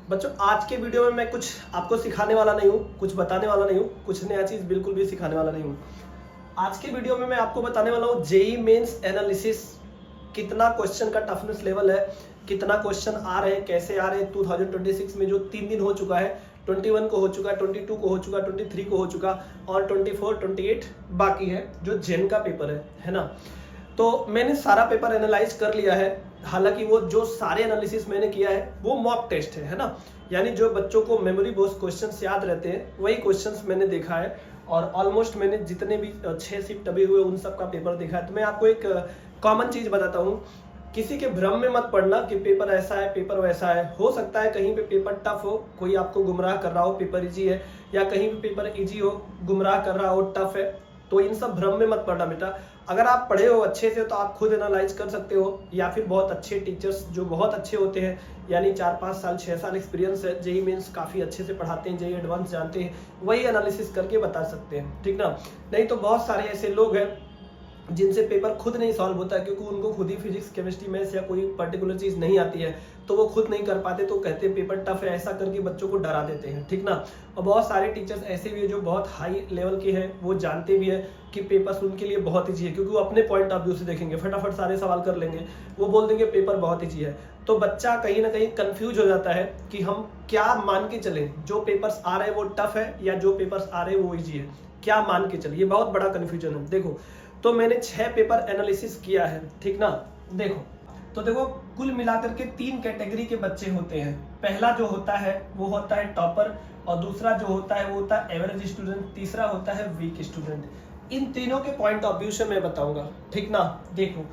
बच्चों आज के वीडियो में मैं कुछ आपको सिखाने वाला नहीं हूँ, कुछ बताने वाला नहीं हूँ, कुछ नया चीज बिल्कुल भी सिखाने वाला नहीं हूँ। आज के वीडियो में मैं आपको बताने वाला हूँ जेईई मेंस एनालिसिस कितना क्वेश्चन का टफनेस लेवल है, कितना क्वेश्चन आ रहे हैं, कैसे आ रहे हैं। 2026 में जो 3 दिन हो चुका है, 21 को हो चुका, 22 को हो चुका, 23 को हो चुका और 24, 28 बाकी है जो जेन का पेपर है ना। तो मैंने सारा पेपर एनालाइज कर लिया है। हालांकि वो जो सारे एनालिसिस मैंने किया है वो मॉक टेस्ट है ना, यानी जो बच्चों को मेमोरी बेस्ड क्वेश्चंस याद रहते हैं वही क्वेश्चंस मैंने देखा है। और ऑलमोस्ट मैंने जितने भी 6 शिफ्ट अभी हुए उन सब का पेपर देखा है। तो मैं आपको एक कॉमन चीज बताता हूँ, किसी के भ्रम में मत पड़ना कि पेपर ऐसा है, पेपर वैसा है। हो सकता है कहीं पे पेपर टफ हो, कोई आपको गुमराह कर रहा हो पेपर इजी है, या कहीं पे पेपर इजी हो गुमराह कर रहा हो टफ है। तो इन सब भ्रम में मत पड़ना बेटा। अगर आप पढ़े हो अच्छे से तो आप खुद एनालाइज कर सकते हो, या फिर बहुत अच्छे टीचर्स जो बहुत अच्छे होते हैं, यानी 4-5 साल 6 साल एक्सपीरियंस है, जेईई मेंस काफ़ी अच्छे से पढ़ाते हैं, जेईई एडवांस जानते हैं, वही एनालिसिस करके बता सकते हैं, ठीक ना। नहीं तो बहुत सारे ऐसे लोग हैं जिनसे पेपर खुद नहीं सॉल्व होता, क्योंकि उनको खुद ही फिजिक्स केमिस्ट्री मैथ्स या कोई पर्टिकुलर चीज नहीं आती है, तो वो खुद नहीं कर पाते, तो कहते हैं पेपर टफ है, ऐसा करके बच्चों को डरा देते हैं, ठीक ना। और बहुत सारे टीचर्स ऐसे भी है जो बहुत हाई लेवल के हैं, वो जानते भी है कि पेपर्स उनके लिए बहुत ईजी है, क्योंकि वो अपने पॉइंट ऑफ व्यू से देखेंगे, फटाफट सारे सवाल कर लेंगे, वो बोल देंगे पेपर बहुत ईजी है। तो बच्चा कहीं ना कहीं कंफ्यूज हो जाता है कि हम क्या मान के चले, जो पेपर्स आ रहे हैं वो टफ है या जो पेपर्स आ रहे हैं वो ईजी है, क्या मान के चले। ये बहुत बड़ा कंफ्यूजन है। देखो, तो मैंने 6 पेपर एनालिसिस किया है, ठीक ना। देखो कुल मिलाकर के 3 कैटेगरी के बच्चे होते हैं। पहला जो होता है वो होता है टॉपर, और दूसरा जो होता है वो होता है एवरेज स्टूडेंट, तीसरा होता है वीक स्टूडेंट। इन तीनों के पॉइंट ऑफ व्यू से मैं बताऊंगा, ठीक ना। देखो,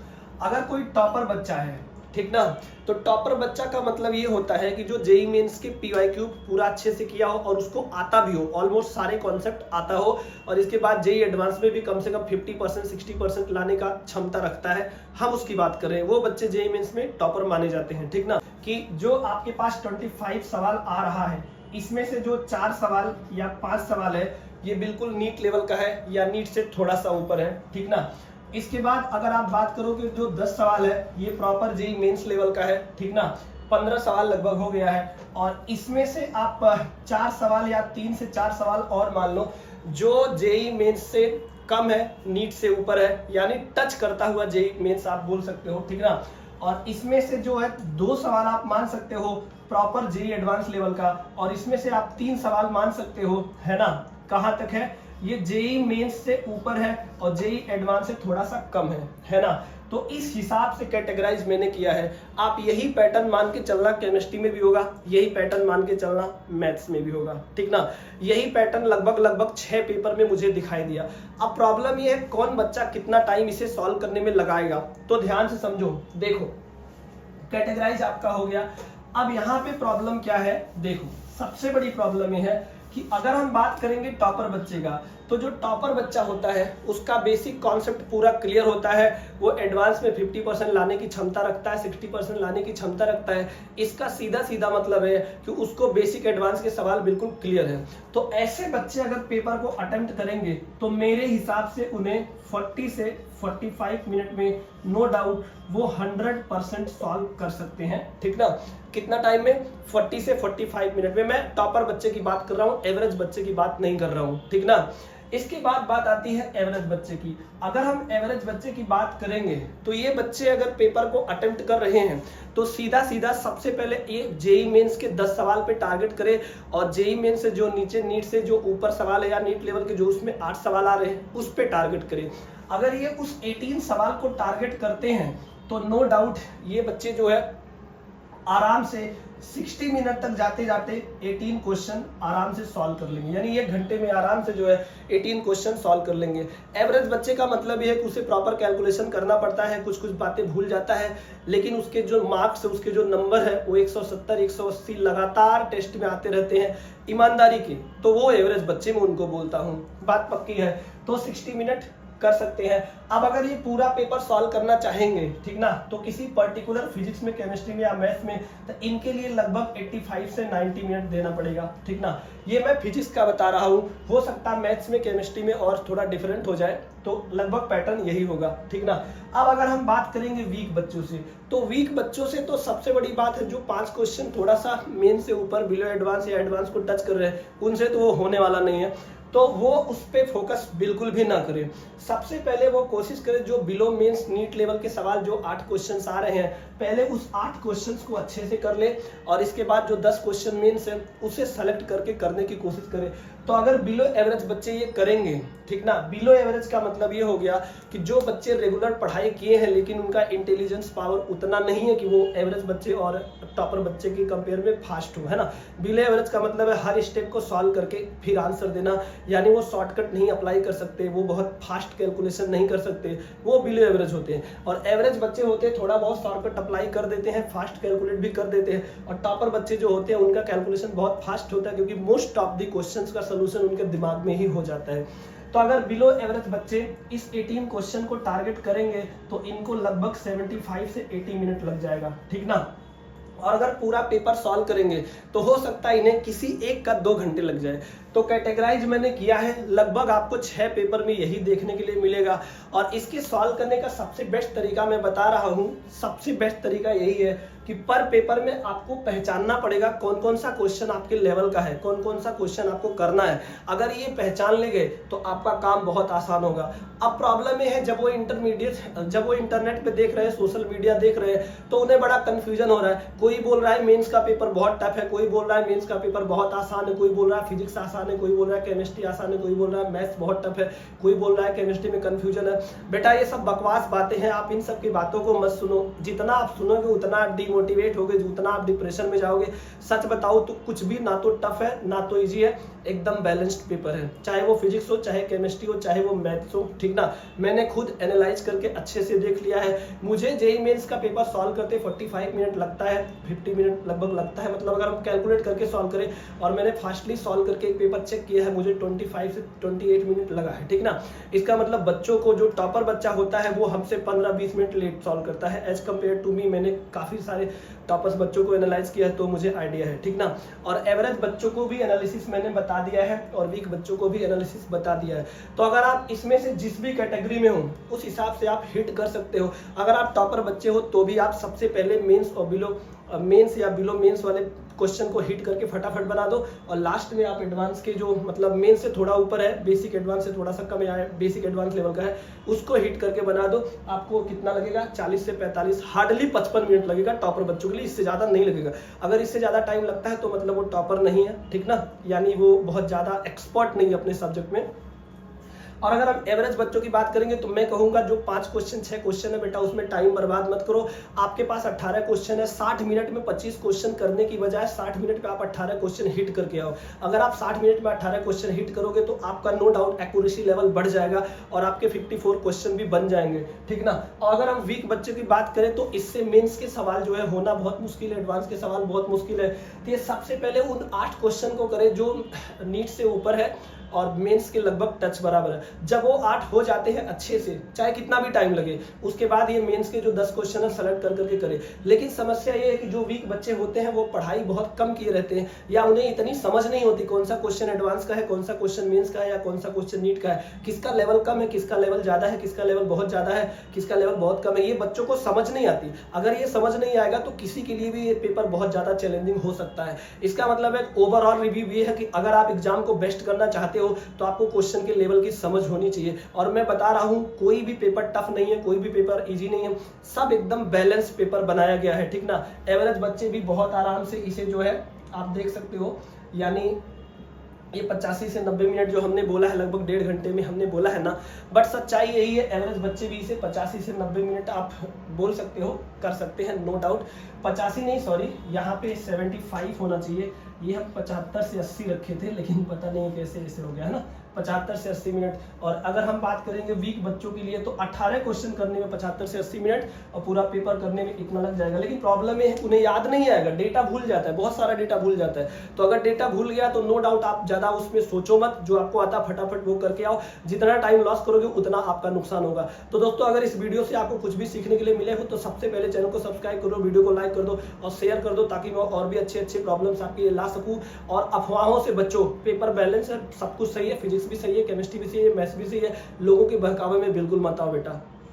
अगर कोई टॉपर बच्चा है, ठीक ना, तो टॉपर बच्चा का मतलब ये होता है कि जो जेईई मेंस के पीवाईक्यू पूरा अच्छे से किया हो और उसको आता भी हो, ऑलमोस्ट सारे कॉन्सेप्ट आता हो, और इसके बाद जेईई एडवांस में भी कम से कम 50% 60% लाने का क्षमता रखता है, हम उसकी बात कर रहे हैं। वो बच्चे जेईई मेंस में टॉपर माने जाते हैं, ठीक ना। कि जो आपके पास 25 सवाल आ रहा है, इसमें से जो 4 सवाल या 5 सवाल है ये बिल्कुल नीट लेवल का है या नीट से थोड़ा सा ऊपर है, ठीक ना। इसके बाद अगर आप बात करो कि जो 10 सवाल है ये प्रॉपर जेईई मेंस लेवल का है, ठीक ना। 15 सवाल लगभग हो गया है, और इसमें से आप 4 सवाल या 3 से 4 सवाल और मान लो जो जेईई मेंस से कम है, नीट से ऊपर है, यानी टच करता हुआ जेईई मेंस आप बोल सकते हो, ठीक ना। और इसमें से जो है 2 सवाल आप मान सकते हो प्रॉपर जेईई एडवांस लेवल का, और इसमें से आप 3 सवाल मान सकते हो, है ना। कहाँ तक है? ये जेईई मेंस से ऊपर है और जेईई एडवांस से थोड़ा सा कम है ना। तो इस हिसाब से कैटेगराइज मैंने किया है। आप यही पैटर्न मान के चलना केमिस्ट्री में भी होगा, यही पैटर्न मान के चलना मैथ्स में भी होगा, ठीक ना। यही पैटर्न लगभग 6 पेपर में मुझे दिखाई दिया। अब प्रॉब्लम ये है कौन बच्चा कितना टाइम इसे सॉल्व करने में लगाएगा। तो ध्यान से समझो, देखो कैटेगराइज आपका हो गया। अब यहाँ पे प्रॉब्लम क्या है, देखो सबसे बड़ी प्रॉब्लम ये है कि अगर हम बात करेंगे टॉपर बच्चे का, तो जो टॉपर बच्चा होता है उसका बेसिक कॉन्सेप्ट पूरा क्लियर होता है, वो एडवांस में 50% लाने की क्षमता रखता है, 60% लाने की क्षमता रखता है। इसका सीधा मतलब है कि उसको बेसिक एडवांस के सवाल बिल्कुल क्लियर है। तो ऐसे बच्चे अगर पेपर को अटेम्प्ट करेंगे तो मेरे हिसाब से उन्हें 40 से 45 मिनट में नो डाउट वो 100% सॉल्व कर सकते हैं, ठीक ना। कितना टाइम में? 40 से 45 मिनट में। मैं टॉपर बच्चे की बात कर रहा हूँ, एवरेज बच्चे की बात नहीं कर रहा हूँ, ठीक ना। इसके बाद बात आती है एवरेज बच्चे की। अगर हम एवरेज बच्चे की बात करेंगे तो ये बच्चे अगर पेपर को अटेम्प्ट कर रहे हैं तो सीधा सबसे पहले ये जेईई मेंस के 10 सवाल पे टारगेट करे, और जेईई मेंस से जो नीचे नीट से जो ऊपर सवाल है या नीट लेवल के जो उसमें 8 सवाल आ रहे हैं उस पे टारगेट करे। अगर ये उस 18 सवाल को टारगेट करते हैं तो नो डाउट ये बच्चे जो है आराम से 60 मिनट तक जाते 18 क्वेश्चन आराम से सॉल्व कर लेंगे, यानी 1 घंटे में आराम से जो है 18 क्वेश्चन सॉल्व कर लेंगे। एवरेज बच्चे का मतलब ये है कि उसे प्रॉपर कैलकुलेशन करना पड़ता है, कुछ बातें भूल जाता है, लेकिन उसके जो मार्क्स है, उसके जो नंबर है वो 170 180 लगातार टेस्ट में आते रहते हैं ईमानदारी के, तो वो एवरेज बच्चे में उनको बोलता हूँ। बात पक्की है। तो 60 मिनट कर सकते हैं। अब अगर ये पूरा पेपर सॉल्व करना चाहेंगे, ठीक ना, तो किसी पर्टिकुलर फिजिक्स में, केमिस्ट्री में या मैथ्स में, तो इनके लिए लगभग 85 से 90 मिनट देना पड़ेगा, ठीक ना। ये मैं फिजिक्स का बता रहा हूँ, हो सकता है मैथ्स में, केमिस्ट्री में और थोड़ा डिफरेंट हो जाए, तो लगभग पैटर्न यही होगा, ठीक ना। अब अगर हम बात करेंगे वीक बच्चों से, तो वीक बच्चों से तो सबसे बड़ी बात है, जो 5 क्वेश्चन थोड़ा सा मेन से ऊपर, बिलो एडवांस या एडवांस को टच कर रहे हैं, उनसे तो वो होने वाला नहीं है, तो वो उस पे फोकस बिल्कुल भी ना करें। सबसे पहले वो कोशिश करें जो बिलो मेंस नीट लेवल के सवाल, जो 8 क्वेश्चंस आ रहे हैं, पहले उस 8 क्वेश्चंस को अच्छे से कर ले, और इसके बाद जो 10 क्वेश्चन मेंस है उसे सेलेक्ट करके करने की कोशिश करें। तो अगर बिलो एवरेज बच्चे ये करेंगे, ठीक ना, बिलो एवरेज का मतलब ये हो गया कि जो बच्चे रेगुलर पढ़ाई किए हैं लेकिन उनका इंटेलिजेंस पावर उतना नहीं है कि वो एवरेज बच्चे और टॉपर बच्चे के कंपेयर में फास्ट हो, है ना। बिलो एवरेज का मतलब है हर स्टेप को सॉल्व करके फिर आंसर देना, यानी वो शॉर्टकट नहीं अप्लाई कर सकते, वो बहुत फास्ट कैलकुलेशन नहीं कर सकते, वो बिलो एवरेज होते हैं। और एवरेज बच्चे होते हैं थोड़ा बहुत शॉर्टकट अप्लाई कर देते हैं, फास्ट कैलकुलेट भी कर देते हैं। और टॉपर बच्चे जो होते हैं उनका कैलकुलेशन बहुत फास्ट होता है, क्योंकि मोस्ट ऑफ द क्वेश्चंस का सलूशन उनके दिमाग में ही हो जाता है। तो अगर बिलो एवरेज बच्चे इस 18 क्वेश्चन को टारगेट करेंगे तो इनको लगभग 75 से 80 मिनट लग जाएगा, ठीक ना। और अगर पूरा पेपर सॉल्व करेंगे तो हो सकता है इन्हें किसी एक का 2 घंटे लग जाए। तो कैटेगराइज मैंने किया है, लगभग आपको 6 पेपर में यही देखने के लिए मिलेगा। और इसके सॉल्व करने का सबसे बेस्ट तरीका मैं बता रहा हूँ, सबसे बेस्ट तरीका यही है कि पर पेपर में आपको पहचानना पड़ेगा कौन कौन सा क्वेश्चन आपके लेवल का है, कौन कौन सा क्वेश्चन आपको करना है। अगर ये पहचान लेंगे तो आपका काम बहुत आसान होगा। अब प्रॉब्लम ये है, जब वो इंटरनेट पे देख रहे हैं, सोशल मीडिया देख रहे हैं, तो उन्हें बड़ा कंफ्यूजन हो रहा है। कोई बोल रहा है मेंस का पेपर बहुत टफ है, कोई बोल रहा है मेंस का पेपर बहुत आसान है, कोई बोल रहा है फिजिक्स आसान है, कोई बोल रहा है केमिस्ट्री आसान है, कोई बोल रहा है मैथ्स बहुत टफ है, कोई बोल रहा है केमिस्ट्री में कंफ्यूजन है। बेटा ये सब बकवास बातें हैं, आप इन सब की बातों को मत सुनो। जितना आप सुनोगे उतना आप डिमोटिवेट होगे, उतना आप डिप्रेशन में जाओगे। सच बताओ तो कुछ भी ना तो टफ है ना तो इजी है, एकदम बैलेंस्ड पेपर है, चाहे वो फिजिक्स हो, चाहे केमिस्ट्री हो, चाहे वो मैथ्स हो, ठीक ना। मैंने खुद एनालाइज करके अच्छे से देख लिया है। मुझे जेईई मेंस का पेपर सॉल्व करते 45 मिनट लगता है, 50 मिनट लगभग लगता है, मतलब अगर हम कैलकुलेट करके सॉल्व करें। और मैंने फास्टली सॉल्व करके एक पेपर चेक किया है, मुझे 25 से 28 मिनट लगा है, ठीक ना। इसका मतलब बच्चों को, जो टॉपर बच्चा होता है वो हमसे 15-20 मिनट लेट सॉल्व करता है एज कम्पेयर टू मी। मैंने काफी सारे टॉपर्स बच्चों को एनालाइज किया है तो मुझे आइडिया है, ठीक ना। और एवरेज बच्चों को भी एनालिसिस मैंने बता दिया है और वीक बच्चों को भी एनालिसिस बता दिया है। तो अगर आप इसमें से जिस भी कैटेगरी में हो उस हिसाब से आप हिट कर सकते हो। अगर आप टॉपर बच्चे हो तो भी आप सबसे पहले मेंस और बिलो मेंस या बिलो मेंस वाले क्वेश्चन को हिट करके फटाफट बना दो, और लास्ट में आप एडवांस के जो मतलब मेंस से थोड़ा ऊपर है, बेसिक एडवांस से थोड़ा सा कम है, बेसिक एडवांस लेवल का है, उसको हिट करके बना दो। आपको कितना लगेगा? 40 से 45, हार्डली 55 मिनट लगेगा टॉपर बच्चों के लिए, इससे ज्यादा नहीं लगेगा। अगर इससे ज्यादा टाइम लगता है तो मतलब वो टॉपर नहीं है, ठीक ना, यानी वो बहुत ज्यादा एक्सपर्ट नहीं है अपने सब्जेक्ट में। और अगर हम एवरेज बच्चों की बात करेंगे तो मैं कहूंगा जो 5 क्वेश्चन 6 क्वेश्चन है बेटा, उसमें टाइम बर्बाद मत करो। आपके पास 18 क्वेश्चन है, 60 मिनट में 25 क्वेश्चन करने की बजाय 60 मिनट में आप 18 क्वेश्चन हिट करके आओ। अगर आप 60 मिनट में 18 क्वेश्चन हिट करोगे तो आपका नो डाउट एक्यूरेसी लेवल बढ़ जाएगा और आपके 54 क्वेश्चन भी बन जाएंगे, ठीक ना। और अगर हम वीक बच्चों की बात करें तो इससे मेंस के सवाल जो है होना बहुत मुश्किल है, एडवांस के सवाल बहुत मुश्किल है। तो ये सबसे पहले उन 8 क्वेश्चन को करें जो नीट से ऊपर है और मेंस के लगभग टच बराबर है। जब वो 8 हो जाते हैं अच्छे से, चाहे कितना भी टाइम लगे, उसके बाद ये मेंस के जो 10 क्वेश्चन है सेलेक्ट कर करके करें। लेकिन समस्या ये है कि जो वीक बच्चे होते हैं वो पढ़ाई बहुत कम किए रहते हैं, या उन्हें इतनी समझ नहीं होती कौन सा क्वेश्चन एडवांस का है, कौन सा क्वेश्चन मेंस का है, या कौन सा क्वेश्चन नीट का है, किसका लेवल कम है, किसका लेवल ज्यादा है, किसका लेवल बहुत ज्यादा है, किसका लेवल बहुत कम है। ये बच्चों को समझ नहीं आती। अगर ये समझ नहीं आएगा तो किसी के लिए भी ये पेपर बहुत ज्यादा चैलेंजिंग हो सकता है। इसका मतलब है ओवरऑल रिव्यू ये है कि अगर आप एग्जाम को बेस्ट करना चाहते हो तो आपको क्वेश्चन के लेवल की समझ होनी चाहिए। और मैं बता रहा हूं कोई भी पेपर टफ नहीं है, कोई भी पेपर इजी नहीं है, सब एकदम बैलेंस पेपर बनाया गया है, ठीक ना। एवरेज बच्चे भी बहुत आराम से इसे जो है आप देख सकते हो, यानी ये 85 से 90 मिनट जो हमने बोला है, लगभग 1.5 घंटे में हमने बोला है ना, बट सच्चाई यही है, एवरेज बच्चे भी इसे 85 से 90 मिनट आप बोल सकते हो कर सकते हैं, नो डाउट। 85 नहीं, सॉरी, यहाँ पे 75 होना चाहिए। ये हम 75 से 80 रखे थे, लेकिन पता नहीं कैसे ऐसे हो गया, है ना। 75 से 80 मिनट। और अगर हम बात करेंगे वीक बच्चों के लिए तो 18 क्वेश्चन करने में 75 से 80 मिनट और पूरा पेपर करने में इतना लग जाएगा। लेकिन प्रॉब्लम ये है उन्हें याद नहीं आएगा, डेटा भूल जाता है, बहुत सारा डेटा भूल जाता है। तो अगर डेटा भूल गया तो नो डाउट आप ज्यादा उसमें सोचो मत, जो आपको आता फटाफट वो करके आओ। जितना टाइम लॉस करोगे उतना आपका नुकसान होगा। तो दोस्तों अगर इस वीडियो से आपको कुछ भी सीखने के लिए मिले हो तो सबसे पहले चैनल को सब्सक्राइब करो, वीडियो को लाइक कर दो और शेयर कर दो, ताकि मैं और भी अच्छे अच्छे प्रॉब्लम्स आपके लिए ला सकूं। और अफवाहों से बचो, पेपर बैलेंस है, सब कुछ सही है, फिजिक्स भी सही है, केमिस्ट्री भी सही है, मैथ्स भी सही है, लोगों के बहकावे में बिल्कुल मत आओ बेटा।